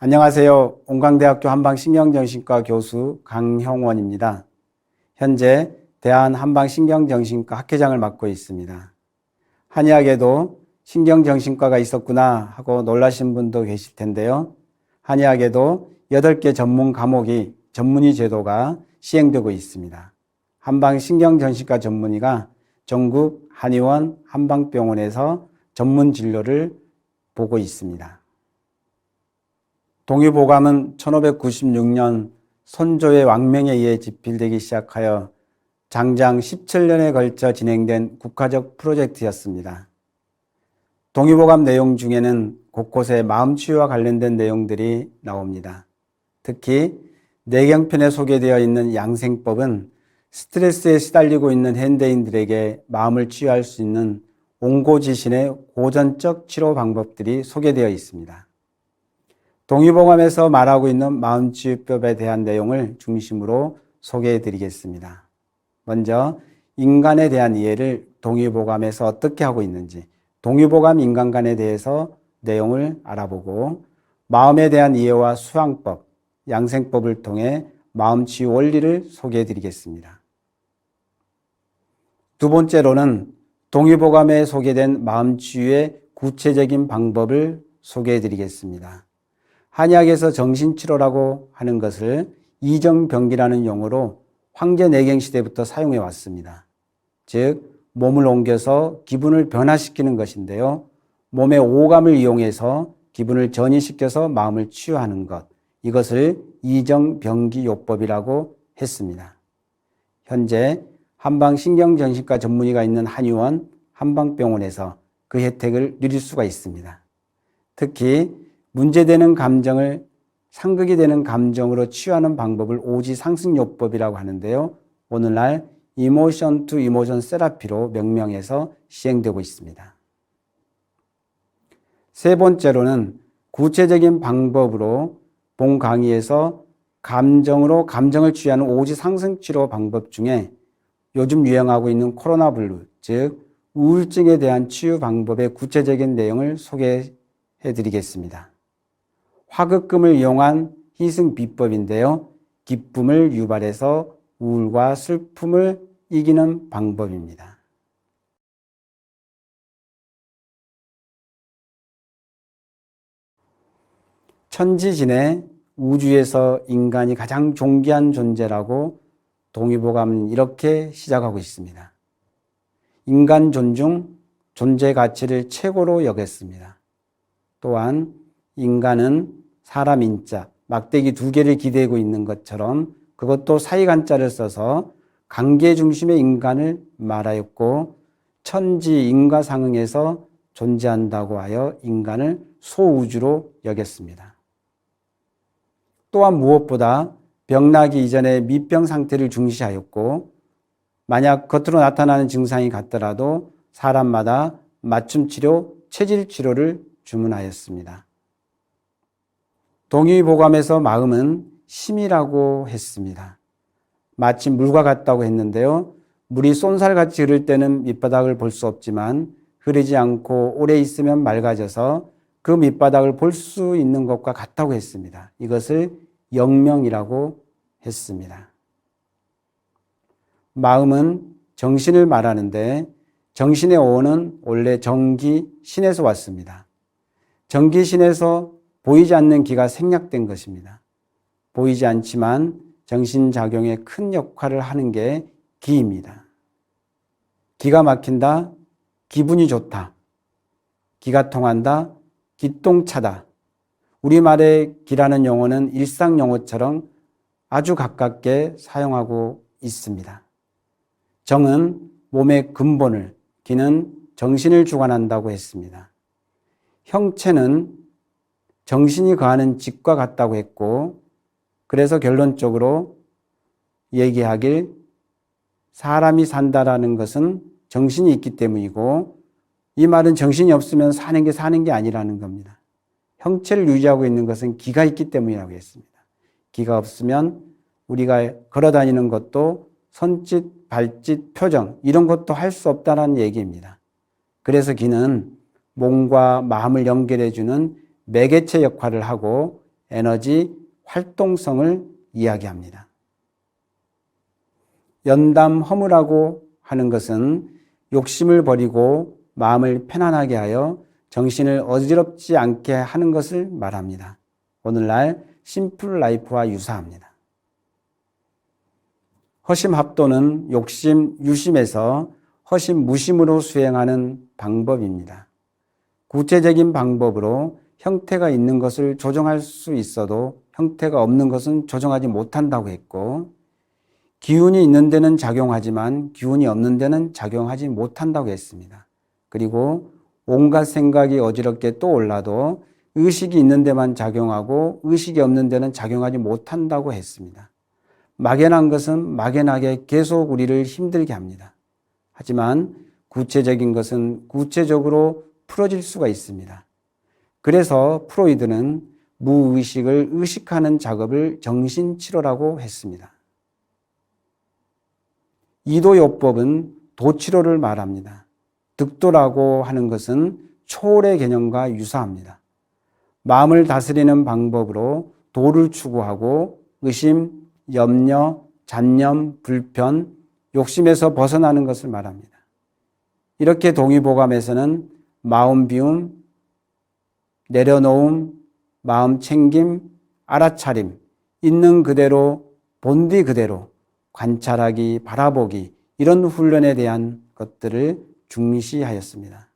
안녕하세요. 온광대학교 한방신경정신과 교수 강형원입니다. 현재 대한한방신경정신과 학회장을 맡고 있습니다. 한의학에도 신경정신과가 있었구나 하고 놀라신 분도 계실 텐데요. 한의학에도 8개 전문 과목이 전문의 제도가 시행되고 있습니다. 한방신경정신과 전문의가 전국 한의원 한방병원에서 전문 진료를 보고 있습니다. 동의보감은 1596년 선조의 왕명에 의해 집필되기 시작하여 장장 17년에 걸쳐 진행된 국가적 프로젝트였습니다. 동의보감 내용 중에는 곳곳에 마음치유와 관련된 내용들이 나옵니다. 특히 내경편에 소개되어 있는 양생법은 스트레스에 시달리고 있는 현대인들에게 마음을 치유할 수 있는 옹고지신의 고전적 치료 방법들이 소개되어 있습니다. 동의보감에서 말하고 있는 마음치유법에 대한 내용을 중심으로 소개해 드리겠습니다. 먼저 인간에 대한 이해를 동의보감에서 어떻게 하고 있는지, 동의보감 인간관에 대해서 내용을 알아보고 마음에 대한 이해와 수양법, 양생법을 통해 마음치유 원리를 소개해 드리겠습니다. 두 번째로는 동의보감에 소개된 마음치유의 구체적인 방법을 소개해 드리겠습니다. 한의학에서 정신치료라고 하는 것을 이정병기라는 용어로 황제내경 시대부터 사용해 왔습니다. 즉 몸을 옮겨서 기분을 변화시키는 것인데요. 몸의 오감을 이용해서 기분을 전이시켜서 마음을 치유하는 것, 이것을 이정병기요법이라고 했습니다. 현재 한방신경정신과 전문의가 있는 한의원 한방병원에서 그 혜택을 누릴 수가 있습니다. 특히 문제되는 감정을 상극이 되는 감정으로 치유하는 방법을 오지상승요법이라고 하는데요. 오늘날 이모션 투 이모션 세라피로 명명해서 시행되고 있습니다. 세 번째로는 구체적인 방법으로 본 강의에서 감정으로 감정을 치유하는 오지상승치료 방법 중에 요즘 유행하고 있는 코로나 블루, 즉 우울증에 대한 치유 방법의 구체적인 내용을 소개해 드리겠습니다. 화극금을 이용한 희승비법인데요. 기쁨을 유발해서 우울과 슬픔을 이기는 방법입니다. 천지진의 우주에서 인간이 가장 존귀한 존재라고 동의보감은 이렇게 시작하고 있습니다. 인간 존중, 존재 가치를 최고로 여겼습니다. 또한 인간은 사람 인자, 막대기 2개를 기대고 있는 것처럼 그것도 사이간자를 써서 관계 중심의 인간을 말하였고 천지 인과상응에서 존재한다고 하여 인간을 소우주로 여겼습니다. 또한 무엇보다 병나기 이전의 미병 상태를 중시하였고 만약 겉으로 나타나는 증상이 같더라도 사람마다 맞춤치료, 체질치료를 주문하였습니다. 동의보감에서 마음은 심이라고 했습니다. 마치 물과 같다고 했는데요. 물이 쏜살같이 흐를 때는 밑바닥을 볼 수 없지만 흐르지 않고 오래 있으면 맑아져서 그 밑바닥을 볼 수 있는 것과 같다고 했습니다. 이것을 영명이라고 했습니다. 마음은 정신을 말하는데 정신의 어원은 원래 정기, 신에서 왔습니다. 정기, 신에서 보이지 않는 기가 생략된 것입니다. 보이지 않지만 정신작용에 큰 역할을 하는 게 기입니다. 기가 막힌다, 기분이 좋다. 기가 통한다, 기똥차다. 우리말의 기라는 용어는 일상 용어처럼 아주 가깝게 사용하고 있습니다. 정은 몸의 근본을, 기는 정신을 주관한다고 했습니다. 형체는 정신이 거하는 집과 같다고 했고 그래서 결론적으로 얘기하길 사람이 산다라는 것은 정신이 있기 때문이고 이 말은 정신이 없으면 사는 게 아니라는 겁니다. 형체를 유지하고 있는 것은 기가 있기 때문이라고 했습니다. 기가 없으면 우리가 걸어다니는 것도 손짓, 발짓, 표정 이런 것도 할 수 없다는 얘기입니다. 그래서 기는 몸과 마음을 연결해주는 매개체 역할을 하고 에너지, 활동성을 이야기합니다. 연담 허무라고 하는 것은 욕심을 버리고 마음을 편안하게 하여 정신을 어지럽지 않게 하는 것을 말합니다. 오늘날 심플 라이프와 유사합니다. 허심 합도는 욕심, 유심에서 허심, 무심으로 수행하는 방법입니다. 구체적인 방법으로 형태가 있는 것을 조정할 수 있어도 형태가 없는 것은 조정하지 못한다고 했고, 기운이 있는 데는 작용하지만 기운이 없는 데는 작용하지 못한다고 했습니다. 그리고 온갖 생각이 어지럽게 떠올라도 의식이 있는 데만 작용하고 의식이 없는 데는 작용하지 못한다고 했습니다. 막연한 것은 막연하게 계속 우리를 힘들게 합니다. 하지만 구체적인 것은 구체적으로 풀어질 수가 있습니다. 그래서 프로이드는 무의식을 의식하는 작업을 정신치료라고 했습니다. 이도요법은 도치료를 말합니다. 득도라고 하는 것은 초월의 개념과 유사합니다. 마음을 다스리는 방법으로 도를 추구하고 의심, 염려, 잡념, 불편, 욕심에서 벗어나는 것을 말합니다. 이렇게 동의보감에서는 마음 비움, 내려놓음, 마음 챙김, 알아차림, 있는 그대로, 본디 그대로, 관찰하기, 바라보기, 이런 훈련에 대한 것들을 중시하였습니다.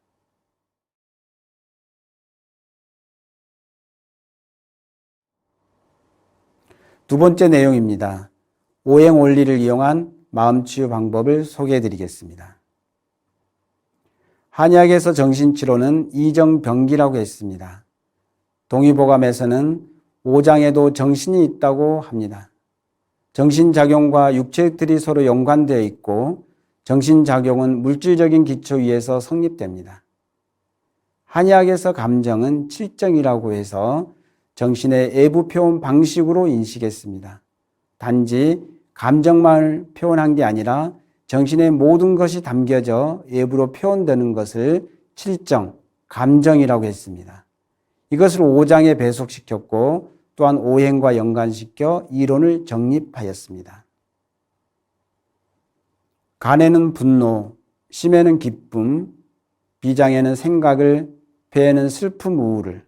두 번째 내용입니다. 오행 원리를 이용한 마음치유 방법을 소개해 드리겠습니다. 한의학에서 정신치료는 이정병기라고 했습니다. 동의보감에서는 오장에도 정신이 있다고 합니다. 정신작용과 육체들이 서로 연관되어 있고 정신작용은 물질적인 기초 위에서 성립됩니다. 한의학에서 감정은 칠정이라고 해서 정신의 외부 표현 방식으로 인식했습니다. 단지 감정만을 표현한 게 아니라 정신의 모든 것이 담겨져 외부로 표현되는 것을 칠정, 감정이라고 했습니다. 이것을 오장에 배속시켰고 또한 오행과 연관시켜 이론을 정립하였습니다. 간에는 분노, 심에는 기쁨, 비장에는 생각을, 배에는 슬픔, 우울을,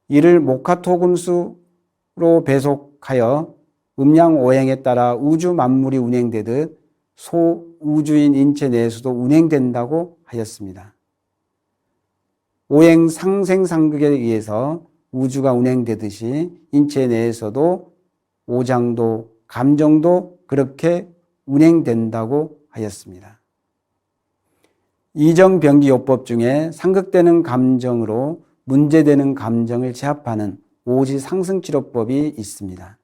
이를 목화토금수로 배속하여 음양오행에 따라 우주 만물이 운행되듯 소우주인 인체 내에서도 운행된다고 하였습니다. 오행 상생상극에 의해서 우주가 운행되듯이 인체 내에서도 오장도 감정도 그렇게 운행된다고 하였습니다. 이정병기요법 중에 상극되는 감정으로 문제되는 감정을 제압하는 오지상승치료법이 있습니다.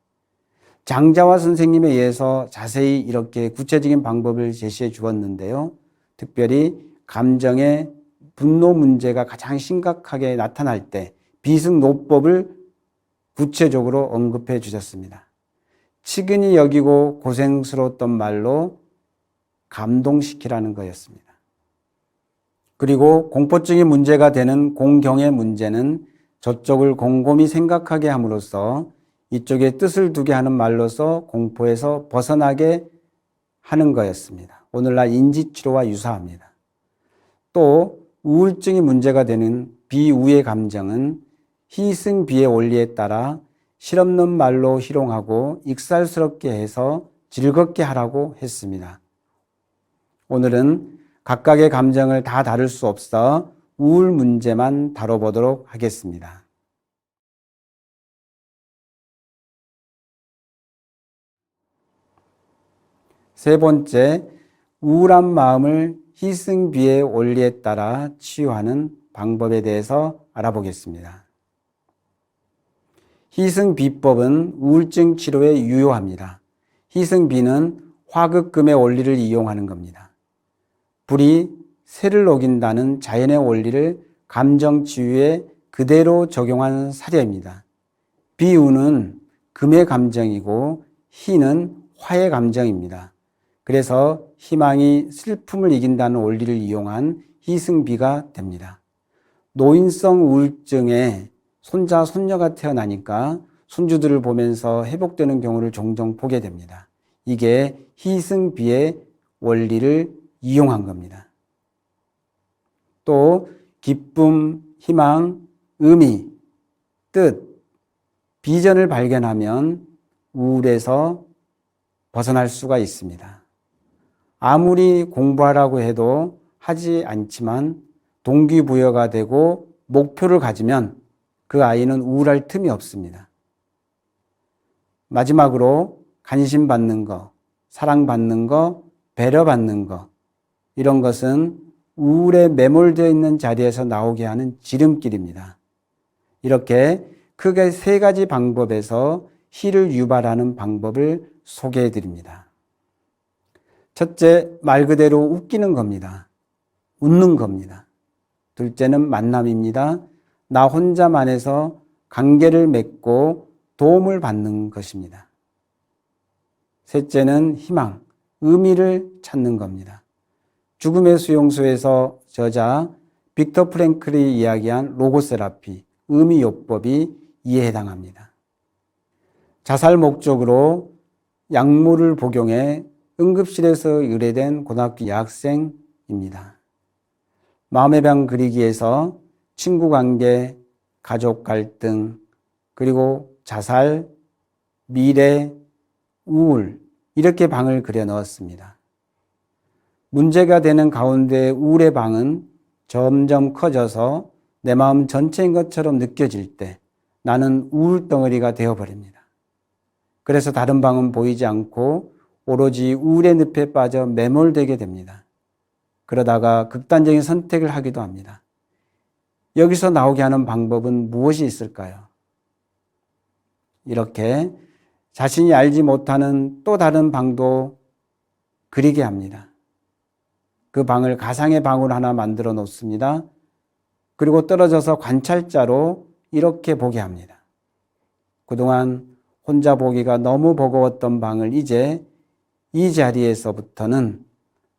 장자와 선생님에 의해서 자세히 이렇게 구체적인 방법을 제시해 주었는데요. 특별히 감정의 분노 문제가 가장 심각하게 나타날 때 비승노법을 구체적으로 언급해 주셨습니다. 측은히 여기고 고생스러웠던 말로 감동시키라는 거였습니다. 그리고 공포증이 문제가 되는 공경의 문제는 저쪽을 곰곰이 생각하게 함으로써 이쪽에 뜻을 두게 하는 말로서 공포에서 벗어나게 하는 거였습니다. 오늘날 인지치료와 유사합니다. 또 우울증이 문제가 되는 비우의 감정은 희승비의 원리에 따라 실없는 말로 희롱하고 익살스럽게 해서 즐겁게 하라고 했습니다. 오늘은 각각의 감정을 다 다룰 수 없어 우울 문제만 다뤄보도록 하겠습니다. 세 번째, 우울한 마음을 희승비의 원리에 따라 치유하는 방법에 대해서 알아보겠습니다. 희승비법은 우울증 치료에 유효합니다. 희승비는 화극금의 원리를 이용하는 겁니다. 불이 새를 녹인다는 자연의 원리를 감정 치유에 그대로 적용한 사례입니다. 비우는 금의 감정이고 희는 화의 감정입니다. 그래서 희망이 슬픔을 이긴다는 원리를 이용한 희승비가 됩니다. 노인성 우울증에 손자, 손녀가 태어나니까 손주들을 보면서 회복되는 경우를 종종 보게 됩니다. 이게 희승비의 원리를 이용한 겁니다. 또 기쁨, 희망, 의미, 뜻, 비전을 발견하면 우울에서 벗어날 수가 있습니다. 아무리 공부하라고 해도 하지 않지만 동기부여가 되고 목표를 가지면 그 아이는 우울할 틈이 없습니다. 마지막으로 관심받는 거, 사랑받는 거, 배려받는 거, 이런 것은 우울에 매몰되어 있는 자리에서 나오게 하는 지름길입니다. 이렇게 크게 세 가지 방법에서 희를 유발하는 방법을 소개해 드립니다. 첫째, 말 그대로 웃기는 겁니다. 웃는 겁니다. 둘째는 만남입니다. 나 혼자만에서 관계를 맺고 도움을 받는 것입니다. 셋째는 희망, 의미를 찾는 겁니다. 죽음의 수용소에서 저자 빅터 프랭클이 이야기한 로고세라피, 의미요법이 이에 해당합니다. 자살 목적으로 약물을 복용해 응급실에서 의뢰된 고등학교 여학생입니다. 마음의 방 그리기에서 친구 관계, 가족 갈등, 그리고 자살, 미래, 우울, 이렇게 방을 그려 넣었습니다. 문제가 되는 가운데 우울의 방은 점점 커져서 내 마음 전체인 것처럼 느껴질 때 나는 우울 덩어리가 되어버립니다. 그래서 다른 방은 보이지 않고 오로지 우울의 늪에 빠져 매몰되게 됩니다. 그러다가 극단적인 선택을 하기도 합니다. 여기서 나오게 하는 방법은 무엇이 있을까요? 이렇게 자신이 알지 못하는 또 다른 방도 그리게 합니다. 그 방을 가상의 방으로 하나 만들어 놓습니다. 그리고 떨어져서 관찰자로 이렇게 보게 합니다. 그동안 혼자 보기가 너무 버거웠던 방을 이제 이 자리에서부터는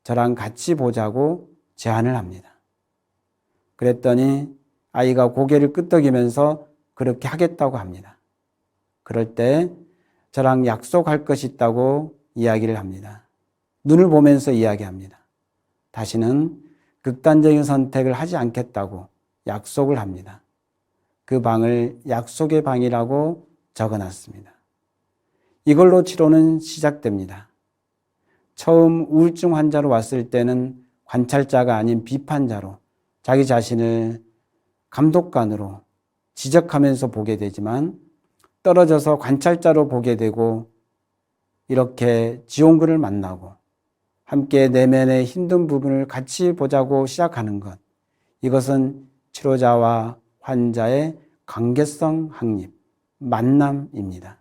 저랑 같이 보자고 제안을 합니다. 그랬더니 아이가 고개를 끄덕이면서 그렇게 하겠다고 합니다. 그럴 때 저랑 약속할 것이 있다고 이야기를 합니다. 눈을 보면서 이야기합니다. 다시는 극단적인 선택을 하지 않겠다고 약속을 합니다. 그 방을 약속의 방이라고 적어놨습니다. 이걸로 치료는 시작됩니다. 처음 우울증 환자로 왔을 때는 관찰자가 아닌 비판자로 자기 자신을 감독관으로 지적하면서 보게 되지만 떨어져서 관찰자로 보게 되고 이렇게 지원군을 만나고 함께 내면의 힘든 부분을 같이 보자고 시작하는 것, 이것은 치료자와 환자의 관계성 확립, 만남입니다.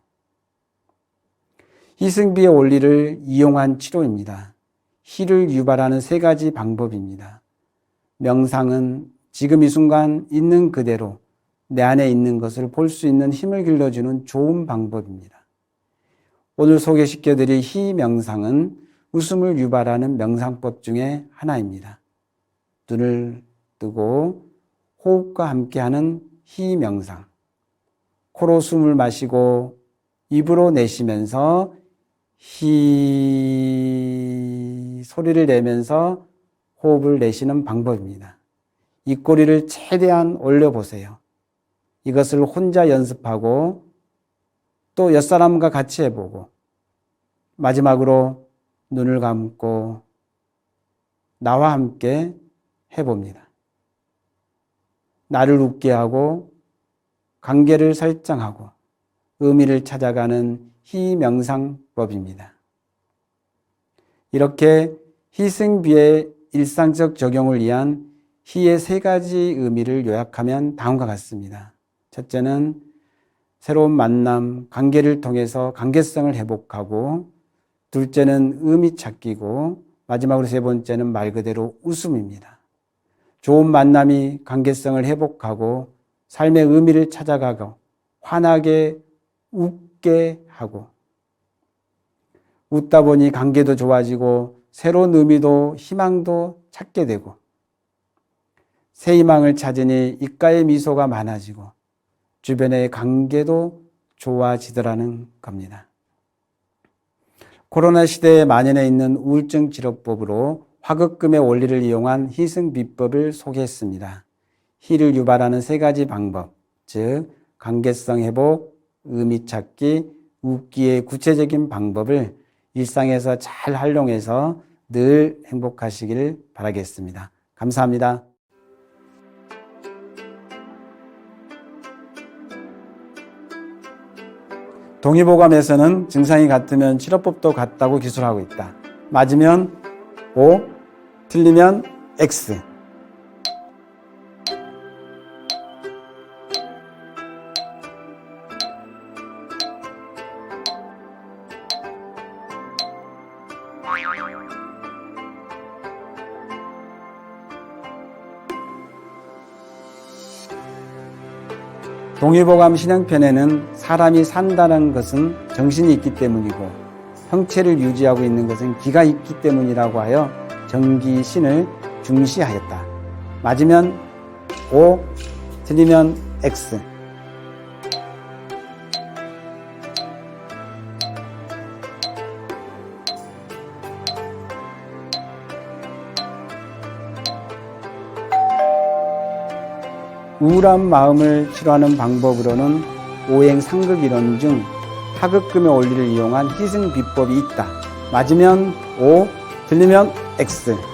희승비의 원리를 이용한 치료입니다. 희를 유발하는 세 가지 방법입니다. 명상은 지금 이 순간 있는 그대로 내 안에 있는 것을 볼 수 있는 힘을 길러주는 좋은 방법입니다. 오늘 소개시켜드릴 희 명상은 웃음을 유발하는 명상법 중에 하나입니다. 눈을 뜨고 호흡과 함께하는 희 명상. 코로 숨을 마시고 입으로 내쉬면서 히 소리를 내면서 호흡을 내쉬는 방법입니다. 입꼬리를 최대한 올려보세요. 이것을 혼자 연습하고 또 옆사람과 같이 해보고 마지막으로 눈을 감고 나와 함께 해봅니다. 나를 웃게 하고 관계를 설정하고 의미를 찾아가는 희명상법입니다. 이렇게 희승비의 일상적 적용을 위한 희의 세 가지 의미를 요약하면 다음과 같습니다. 첫째는 새로운 만남, 관계를 통해서 관계성을 회복하고, 둘째는 의미 찾기고, 마지막으로 세 번째는 말 그대로 웃음입니다. 좋은 만남이 관계성을 회복하고 삶의 의미를 찾아가고 환하게 웃게 하고, 웃다 보니 관계도 좋아지고 새로운 의미도 희망도 찾게 되고, 새 희망을 찾으니 입가에 미소가 많아지고 주변의 관계도 좋아지더라는 겁니다. 코로나 시대에 만연해 있는 우울증 치료법으로 화급금의 원리를 이용한 희승 비법을 소개했습니다. 희를 유발하는 3가지 방법, 즉 관계성 회복, 의미 찾기, 웃기의 구체적인 방법을 일상에서 잘 활용해서 늘 행복하시길 바라겠습니다. 감사합니다. 동의보감에서는 증상이 같으면 치료법도 같다고 기술하고 있다. 맞으면 O, 틀리면 X. 동의보감 신형편에는 사람이 산다는 것은 정신이 있기 때문이고 형체를 유지하고 있는 것은 기가 있기 때문이라고 하여 정기신을 중시하였다. 맞으면 O, 틀리면 X. 우울한 마음을 치료하는 방법으로는 오행상극이론 중 화급금의 원리를 이용한 희승 비법이 있다. 맞으면 O, 틀리면 X.